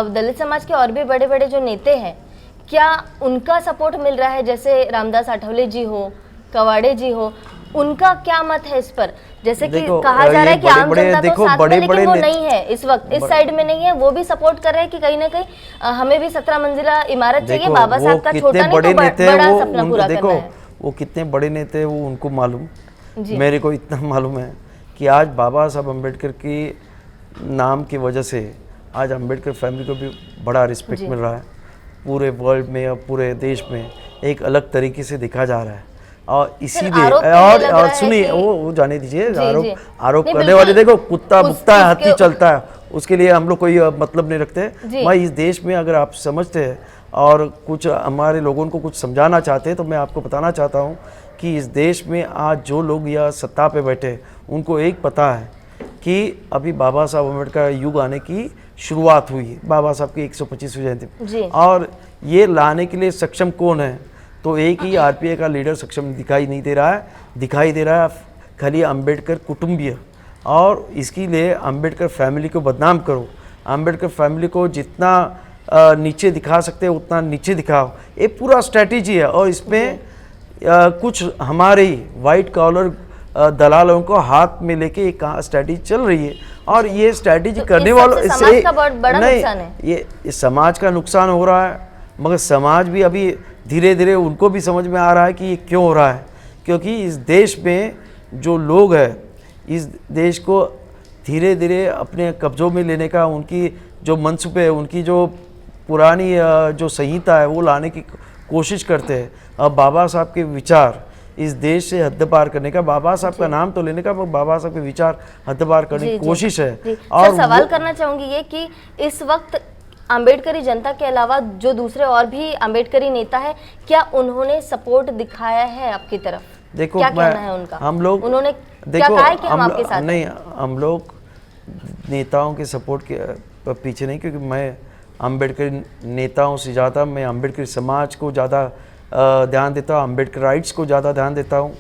दलित समाज के और भी बड़े बड़े जो नेता हैं, क्या उनका सपोर्ट मिल रहा है? जैसे रामदास आठवले जी हो, कवाड़े जी हो, उनका क्या मत है इस पर? जैसे कि कहा जा रहा है कि आम जनता तो साथ में, लेकिन वो नहीं है इस वक्त, इस साइड में नहीं है, वो भी सपोर्ट कर रहे हैं कि कहीं ना कहीं हमें भी 17 मंजिला इमारत चाहिए, बाबा साहब का छोटा नहीं तो बड़ा सपना पूरा करना है। वो कितने बड़े नेता है वो उनको मालूम, मेरे को इतना मालूम है कि आज बाबा साहब अम्बेडकर की नाम की वजह से आज अम्बेडकर फैमिली को भी बड़ा रिस्पेक्ट मिल रहा है, पूरे वर्ल्ड में और पूरे देश में एक अलग तरीके से देखा जा रहा है। और इसीलिए और सुनिए, वो जाने दीजिए, आरोप करने वाले देखो, कुत्ता भुगता है, हाथी चलता है, उसके लिए हम लोग कोई मतलब नहीं रखते। मैं इस देश में अगर आप समझते हैं और कुछ हमारे लोगों को कुछ समझाना चाहते हैं तो मैं आपको बताना चाहता हूँ कि इस देश में आज जो लोग यह सत्ता पे बैठे, उनको एक पता है कि अभी बाबा साहब अम्बेडकर युग आने की शुरुआत हुई है, बाबा साहब की 125वीं जयंती, और ये लाने के लिए सक्षम कौन है? तो एक ही आरपीआई का लीडर सक्षम दिखाई नहीं दे रहा है, दिखाई दे रहा है खाली अम्बेडकर कुटुंबीय, और इसके लिए अम्बेडकर फैमिली को बदनाम करो, अम्बेडकर फैमिली को जितना नीचे दिखा सकते हैं उतना नीचे दिखाओ, ये पूरा स्ट्रैटेजी है। और इसमें कुछ हमारे ही वाइट कॉलर दलालों को हाथ में लेके एक स्ट्रैटेजी चल रही है, और ये स्ट्रैटेजी करने वालों इससे नहीं, ये समाज का नुकसान हो रहा है, मगर समाज भी अभी धीरे धीरे उनको भी समझ में आ रहा है कि ये क्यों हो रहा है, क्योंकि इस देश में जो लोग हैं, इस देश को धीरे धीरे अपने कब्जों में लेने का उनकी जो मनसूबे है, उनकी जो पुरानी जो संहिता है वो लाने की कोशिश करते हैं। अब बाबा साहब के विचार इस देश से हद पार करने का, बाबा साहब का नाम तो लेने का, बाबा साहब के विचार हद पार करने की कोशिश है। और सवाल करना चाहूंगी ये कि इस वक्त अम्बेडकरी जनता के अलावा जो दूसरे और भी अम्बेडकरी नेता है, क्या उन्होंने सपोर्ट दिखाया है आपकी तरफ? देखो क्या कहना है उनका? हम लोग उन्होंने क्या कहा है कि हम आपके साथ नहीं, हम लोग नेताओं के सपोर्ट के पीछे नहीं, क्योंकि मैं अम्बेडकर नेताओं से ज़्यादा मैं अम्बेडकर समाज को ज़्यादा ध्यान देता हूँ, अम्बेडकर राइट्स को ज़्यादा ध्यान देता हूँ,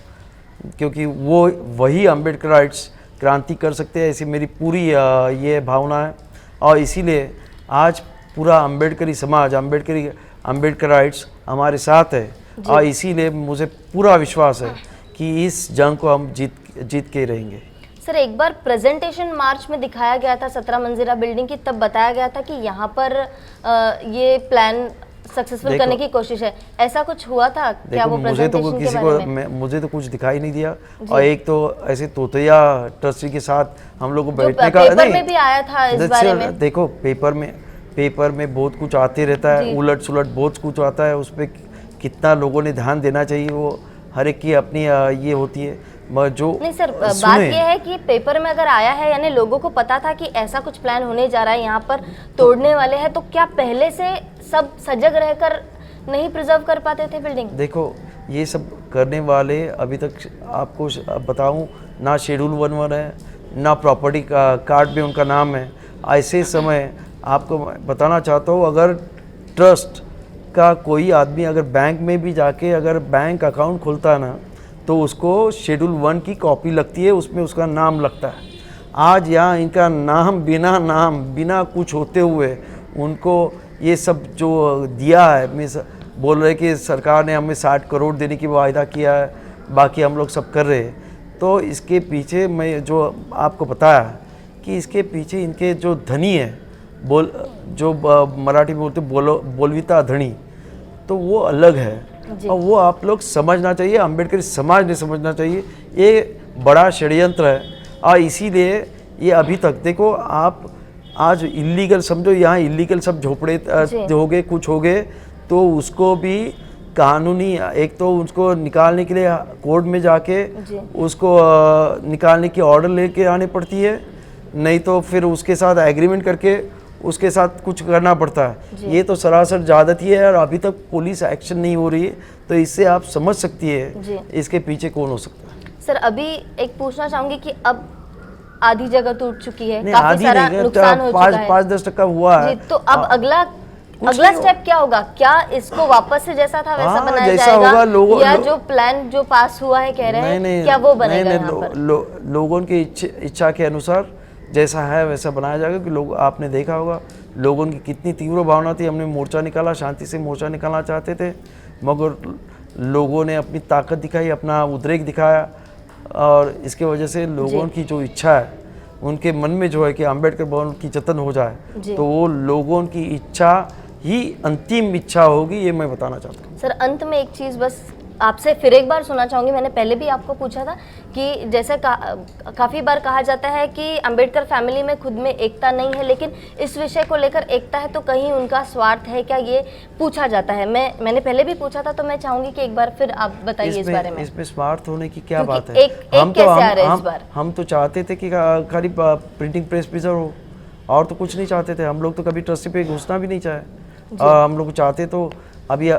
क्योंकि वो वही अम्बेडकर राइट्स क्रांति कर सकते हैं, ऐसी मेरी पूरी ये भावना है। और इसीलिए आज पूरा अम्बेडकरी समाज, अम्बेडकर राइट्स हमारे साथ है, और इसीलिए मुझे पूरा विश्वास है कि इस जंग को हम जीत के रहेंगे। सर एक बार प्रेजेंटेशन मार्च में दिखाया गया था 17 मंजिला बिल्डिंग की, तब बताया गया था कि यहाँ पर ये प्लान सक्सेसफुल करने की कोशिश है, ऐसा कुछ हुआ था क्या? वो प्रेजेंटेशन के बारे में मुझे तो कुछ दिखाई नहीं दिया, और एक तो ऐसे तोतिया ट्रस्टी के साथ हम लोग को बैठने का पेपर में भी आया था इस बारे में। देखो पेपर में बहुत कुछ आते रहता है, उलट सुलट बहुत कुछ आता है, उस पर कितना लोगों ने ध्यान देना चाहिए वो हर एक की अपनी ये होती है। जो नहीं सर, बात ये है कि पेपर में अगर आया है, यानी लोगों को पता था कि ऐसा कुछ प्लान होने जा रहा है, यहाँ पर तोड़ने वाले हैं, तो क्या पहले से सब सजग रहकर नहीं प्रिजर्व कर पाते थे बिल्डिंग? देखो ये सब करने वाले अभी तक आपको बताऊं ना शेड्यूल 1 है, ना प्रॉपर्टी का कार्ड में उनका नाम है। ऐसे समय आपको बताना चाहता हूँ, अगर ट्रस्ट का कोई आदमी अगर बैंक में भी जाके अगर बैंक अकाउंट खोलता है ना, तो उसको शेड्यूल 1 की कॉपी लगती है, उसमें उसका नाम लगता है। आज यहाँ इनका नाम बिना कुछ होते हुए उनको ये सब जो दिया है, मैं बोल रहे कि सरकार ने हमें 60 करोड़ देने की वायदा किया है, बाकी हम लोग सब कर रहे हैं। तो इसके पीछे मैं जो आपको बताया कि इसके पीछे इनके जो धनी है, जो मराठी में बोलते बोलविता धनी, तो वो अलग है, और वो आप लोग समझना चाहिए, अम्बेडकर समाज ने समझना चाहिए। ये बड़ा षड्यंत्र है, और इसीलिए ये अभी तक देखो आप आज इलीगल समझो, यहाँ इलीगल सब झोपड़े हो गए, कुछ हो गए, तो उसको भी कानूनी एक तो उसको निकालने के लिए कोर्ट में जाके उसको निकालने की ऑर्डर लेके आनी पड़ती है, नहीं तो फिर उसके साथ एग्रीमेंट करके उसके साथ कुछ करना पड़ता है। ये तो सरासर ज्यादती है और अभी तक पुलिस एक्शन नहीं हो रही है, तो इससे आप समझ सकती है इसके पीछे कौन हो सकता है। सर अभी एक पूछना चाहूंगी कि अब आधी जगह टूट चुकी है, नहीं, काफी आधी सारा नहीं, नुकसान हो चुका है, 5-10% हुआ है जी। तो अब अगला स्टेप क्या होगा? क्या इसको वापस से जैसा था वैसा बनाया जैसा जाएगा होगा, या जो प्लान जो पास हुआ है कह रहे हैं क्या वो बनेगा? यहाँ पर लोगों की इच्छा के अनुसार जैसा है वैसा बनाया जाएगा। कि लोग आपने देखा होगा लोगों की कितनी तीव्र भावना थी, हमने मोर्चा निकाला, शांति से मोर्चा निकालना चाहते थे, मगर लोगों ने अपनी ताकत दिखाई, अपना उद्रेक दिखाया, और इसके वजह से लोगों की जो इच्छा है उनके मन में जो है कि अंबेडकर भवन की जतन हो जाए, तो वो लोगों की इच्छा ही अंतिम इच्छा होगी, ये मैं बताना चाहता हूँ। सर अंत में एक चीज़ बस आपसे फिर एक बार सुनना चाहूँगी, मैंने पहले भी आपको पूछा था कि जैसे काफ़ी बार कहा जाता है कि अंबेडकर फैमिली में खुद में एकता नहीं है, लेकिन इस विषय को लेकर एकता है तो कहीं उनका स्वार्थ है क्या, ये पूछा जाता है। मैंने पहले भी पूछा था, तो मैं चाहूँगी कि एक बार फिर आप बताइए इस बारे में। इसमें स्वार्थ होने की क्या बात है? हम तो चाहते थे कि खाली प्रिंटिंग प्रेस प्रिजर्व हो, और तो कुछ नहीं चाहते थे। हम लोग तो कभी ट्रस्टी पे घुसना भी नहीं चाहे। हम लोग चाहते तो अभी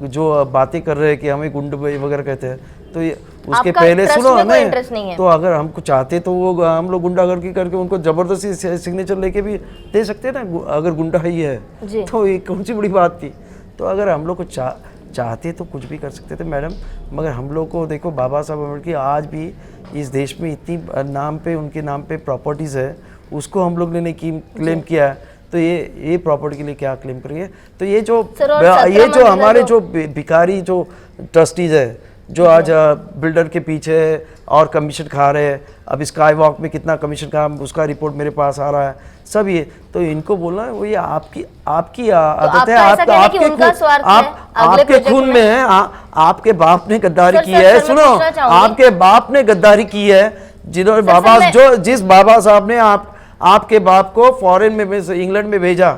जो बातें कर रहे हैं कि हमें गुंड वगैरह कहते हैं, तो ये उसके पहले सुनो हमें, तो अगर हमको चाहते तो वो हम लोग गुंडागर्दी करके उनको जबरदस्ती सिग्नेचर लेके भी दे सकते हैं ना, अगर गुंडा ही है तो ये कौन सी बड़ी बात थी। तो अगर हम लोग को चाहते तो कुछ भी कर सकते थे मैडम, मगर हम लोग को देखो बाबा साहब अम्बेडकर आज भी इस देश में इतनी नाम पे उनके नाम पे प्रॉपर्टीज़ है, उसको हम लोग ने क्लेम किया है, तो ये प्रॉपर्टी के लिए क्या क्लेम करेंगे? तो ये जो हमारे जो भिखारी जो ट्रस्टीज है जो आज बिल्डर के पीछे और कमीशन खा रहे हैं, अब स्काई वॉक में कितना कमीशन खा उसका रिपोर्ट मेरे पास आ रहा है सब, ये तो इनको बोलना है वो ये आपकी आदत है, आपके खून में है। आपके बाप ने गद्दारी की है, सुनो आपके बाप ने गद्दारी की है, जिन्होंने जिस बाबा साहब ने आपके बाप को फॉरेन में इंग्लैंड में भेजा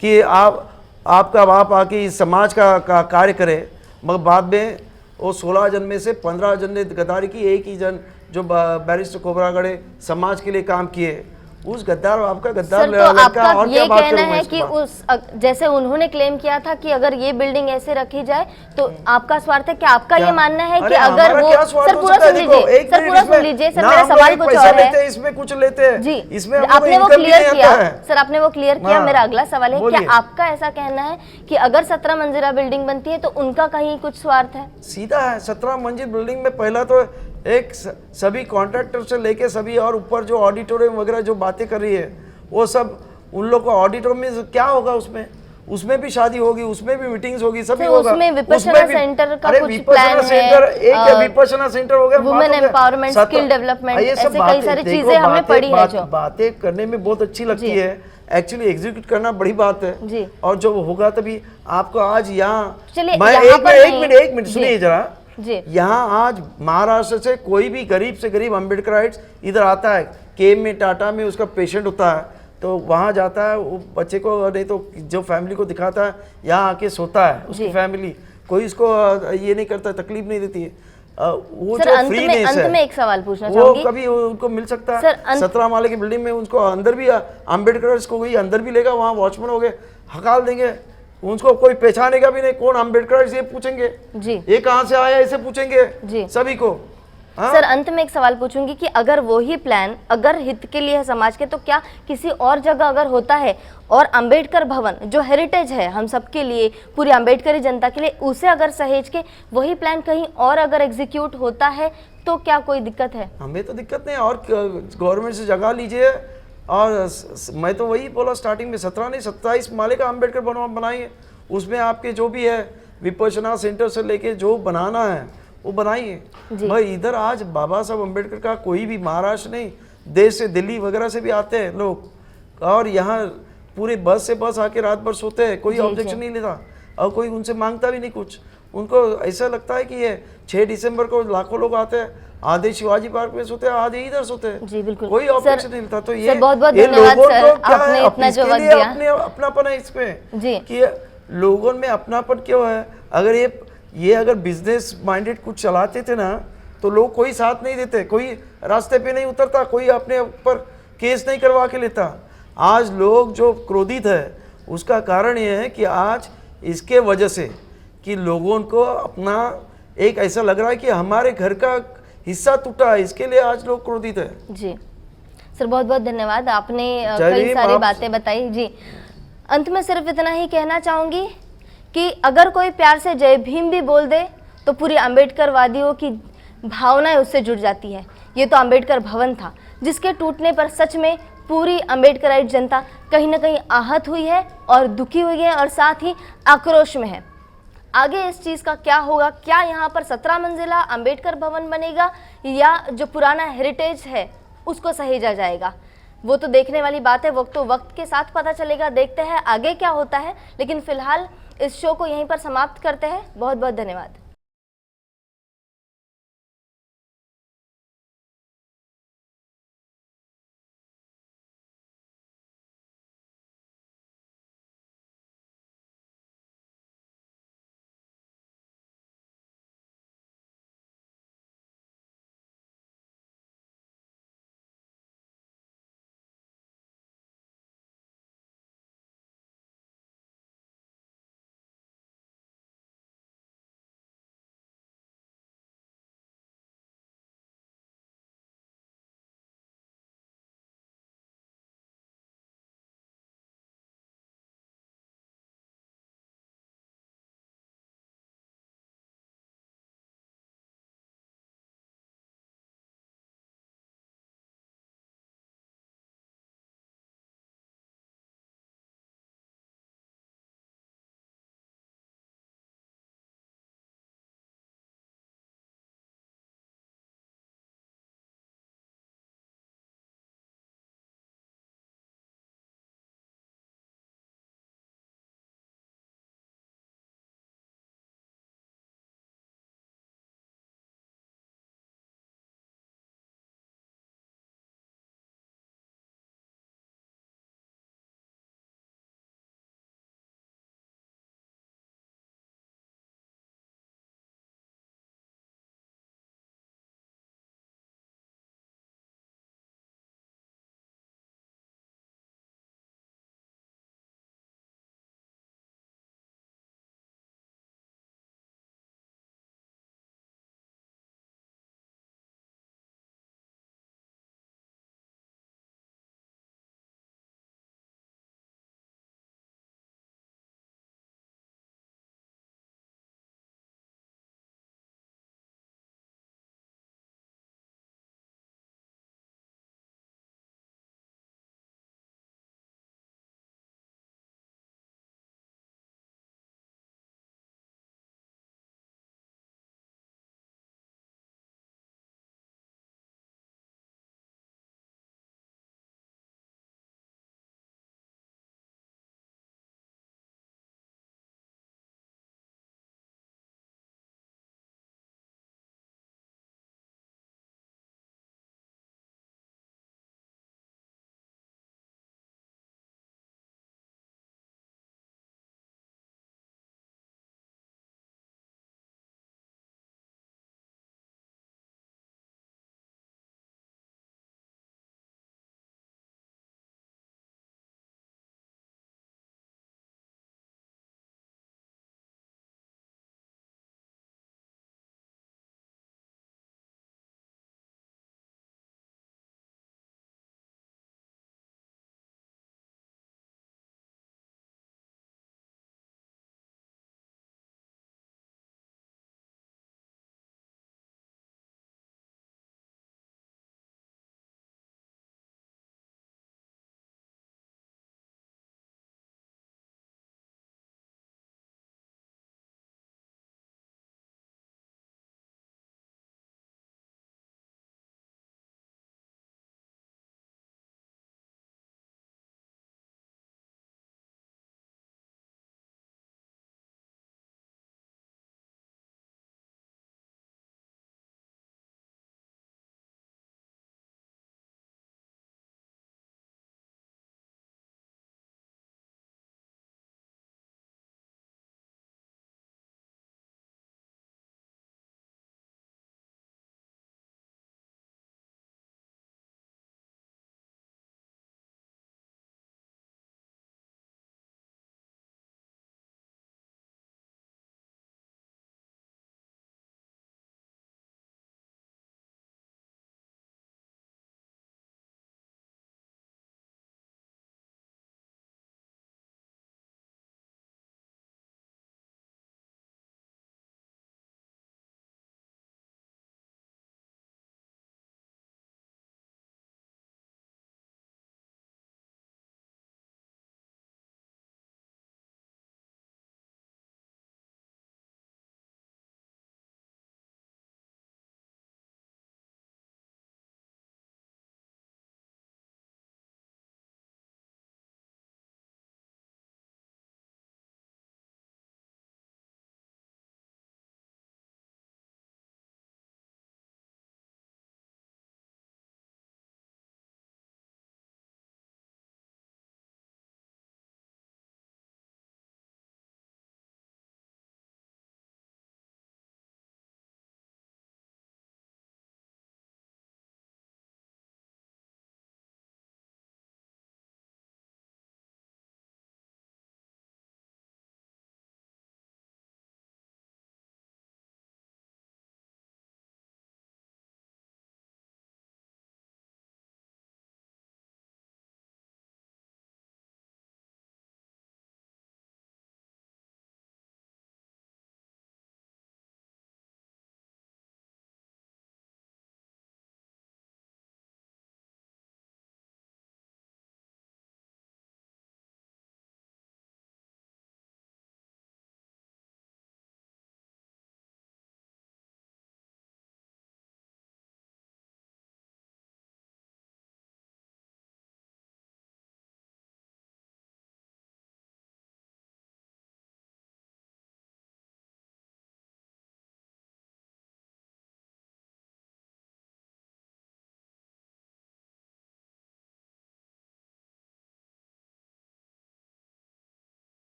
कि आपका बाप आके इस समाज का कार्य करे, मगर बाद में वो 16 जन में से 15 जन ने गद्दारी की, एक ही जन जो बैरिस्टर खोबरागढ़े समाज के लिए काम किए, उस गद्दार आपका गद्दार तो आपका और ये कहना है कि उस जैसे उन्होंने क्लेम किया था कि अगर ये बिल्डिंग ऐसे रखी जाए तो आपका स्वार्थ है क्या? आपका ये मानना है कि अगर वो सर पूरा सुन लीजिए सर मेरा सवाल कुछ और है, इसमें कुछ लेते हैं जी, इसमें आपने वो क्लियर किया सर, आपने वो क्लियर किया। मेरा अगला सवाल है क्या आपका ऐसा कहना है कि अगर 17 मंजिला बिल्डिंग बनती है तो उनका कहीं कुछ स्वार्थ है? सीधा है, 17 मंजिल बिल्डिंग में पहला तो एक सभी कॉन्ट्रैक्टर से लेके सभी और ऊपर जो ऑडिटोरियम वगैरह जो बातें कर रही है वो सब उन लोग को ऑडिटोरियम में क्या होगा, उसमें भी शादी होगी, उसमें भी मीटिंग्स होगी, सभी होगा। उसमें विपश्यना सेंटर का कुछ प्लान है, एक विपश्यना सेंटर हो गया, वुमेन एम्पावरमेंट, स्किल डेवलपमेंट, ऐसे कई सारी चीजें हमने पढ़ी है जो बातें करने में बहुत अच्छी लगती है, एक्चुअली एग्जीक्यूट करना बड़ी बात है। और जो होगा तभी आपको आज यहाँ एक मिनट सुनिए जरा, यहाँ आज महाराष्ट्र से कोई भी गरीब से गरीब अम्बेडकराइट्स इधर आता है, केम में टाटा में उसका पेशेंट होता है तो वहाँ जाता है, वो बच्चे को नहीं तो जो फैमिली को दिखाता है, यहाँ आके सोता है उसकी फैमिली, कोई इसको ये नहीं करता, तकलीफ नहीं देती है। वो जो फ्रीनेस है, एक सवाल पूछना चाहूंगी, वो कभी उनको मिल सकता है? 17 माले की बिल्डिंग में उसको अंदर भी अम्बेडकराइट्स को कोई अंदर भी लेगा, वहाँ वॉचमैन हो गए हकाल देंगे, उनको कोई पहचानेगा भी नहीं, कौन अम्बेडकर ये पूछेंगे जी, ये कहाँ से आया इसे पूछेंगे जी सभी को। सर अंत में एक सवाल पूछूंगी कि अगर वो ही प्लान अगर हित के लिए है समाज के, तो क्या किसी और जगह अगर होता है और अंबेडकर भवन जो हेरिटेज है हम सबके लिए, पूरी अंबेडकरी जनता के लिए, उसे अगर सहेज के वही प्लान कहीं और अगर एग्जीक्यूट होता है तो क्या कोई दिक्कत है? हमें तो दिक्कत नहीं, और गवर्नमेंट से जगह लीजिए, और मैं तो वही बोला स्टार्टिंग में 17 नहीं 27 माले का अम्बेडकर भवन बनाइए, उसमें आपके जो भी है विपश्यना सेंटर से लेके जो बनाना है वो बनाइए। भाई इधर आज बाबा साहब अम्बेडकर का कोई भी महाराष्ट्र नहीं, देश से दिल्ली वगैरह से भी आते हैं लोग, और यहाँ पूरे बस से बस आके रात भर सोते हैं, कोई ऑब्जेक्शन नहीं लेता और कोई उनसे मांगता भी नहीं कुछ। उनको ऐसा लगता है कि ये 6 दिसंबर को लाखों लोग आते हैं, आधे शिवाजी पार्क में सोते हैं, आधे इधर सोते हैं। जी बिल्कुल कोई ऑब्जेक्शन नहीं था। तो ये बहुत-बहुत ये धन्यवाद लोगों सर, को क्या आपने है, इतना जो इसके वक्त लिए दिया। अपने अपनापन है इसमें जी। कि लोगों में अपनापन क्यों है। अगर ये अगर बिजनेस माइंडेड कुछ चलाते थे ना तो लोग कोई साथ नहीं देते, कोई रास्ते पे नहीं उतरता, कोई अपने ऊपर केस नहीं करवा के लेता। आज लोग जो क्रोधित है उसका कारण ये है कि आज इसके वजह से कि लोगों को अपना एक ऐसा लग रहा है कि हमारे घर का हिस्सा टूटा है, इसके लिए आज लोग क्रोधित है। जी सर, बहुत बहुत धन्यवाद, आपने जय कई भीम, सारी आप- बातें बताई। जी, अंत में सिर्फ इतना ही कहना चाहूँगी कि अगर कोई प्यार से जय भीम भी बोल दे तो पूरी अम्बेडकर वादियों की भावनाएं उससे जुड़ जाती है। ये तो अम्बेडकर भवन था जिसके टूटने पर सच में पूरी अम्बेडकराइट जनता कहीं ना कहीं आहत हुई है और दुखी हुई है और साथ ही आक्रोश में है। आगे इस चीज़ का क्या होगा, क्या यहाँ पर 17 मंजिला अम्बेडकर भवन बनेगा या जो पुराना हेरिटेज है उसको सहेजा जाएगा, वो तो देखने वाली बात है। वो तो वक्त के साथ पता चलेगा, देखते हैं आगे क्या होता है। लेकिन फिलहाल इस शो को यहीं पर समाप्त करते हैं। बहुत बहुत धन्यवाद।